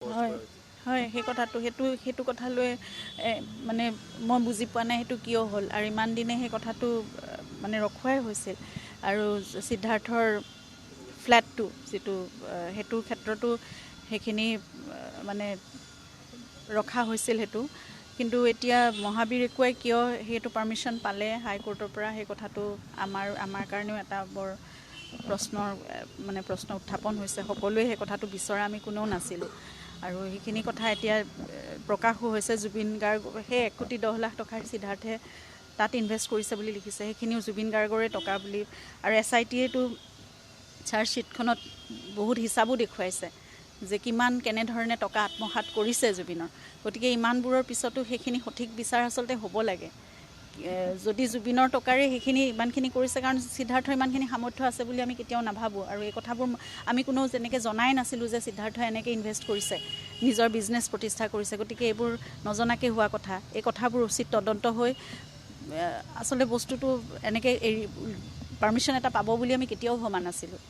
হয় হয় সেই কথাটো সেইটো কথা লৈ মানে মই বুজি পোৱা নাই সেইটো কিয় হ'ল আৰু ইমান দিনে সেই কথাটো মানে ৰখুৱাই হৈছিল আৰু সিদ্ধাৰ্থৰ ফ্লেটটো যিটো সেইটোৰ ক্ষেত্ৰতো সেইখিনি মানে ৰখা হৈছিল সেইটো কিন্তু এতিয়া মহাবীৰ একুৱাই কিয় সেইটো পাৰ্মিশ্যন পালে হাইকোৰ্টৰ পৰা সেই কথাটো আমাৰ কাৰণেও এটা বৰ প্ৰশ্ন উত্থাপন হৈছে সকলোৱে সেই কথাটো বিচৰা আমি কোনেও নাছিলোঁ আৰু সেইখিনি কথা এতিয়া প্ৰকাশো হৈছে জুবিন গাৰ্গ সেই 1,10,00,000 টকাৰ সিদ্ধাৰ্থে তাত ইনভেষ্ট কৰিছে বুলি লিখিছে সেইখিনিও জুবিন গাৰ্গৰে টকা বুলি আৰু SITয়েতো চাৰ্জশ্বিটখনত বহুত হিচাপো দেখুৱাইছে যে কেনেধৰণে টকা আত্মসাৎ কৰিছে জুবিনৰ গতিকে ইমানবোৰৰ পিছতো সেইখিনি সঠিক বিচাৰ আচলতে হ'ব লাগে যদি জুবিনৰ টকাৰে সেইখিনি ইমানখিনি কৰিছে কাৰণ সিদ্ধাৰ্থৰ ইমানখিনি সামৰ্থ্য আছে বুলি আমি কেতিয়াও নাভাবোঁ আৰু এই কথাবোৰ আমি কোনো যেনেকৈ জনাই নাছিলোঁ যে সিদ্ধাৰ্থই এনেকৈ ইনভেষ্ট কৰিছে নিজৰ বিজনেছ প্ৰতিষ্ঠা কৰিছে গতিকে এইবোৰ নজনাকৈ হোৱা কথা এই কথাবোৰ উচিত তদন্ত হৈ আচলতে বস্তুটো এনেকৈ পাৰ্মিশ্যন এটা পাব বুলি আমি কেতিয়াও ভবা নাছিলোঁ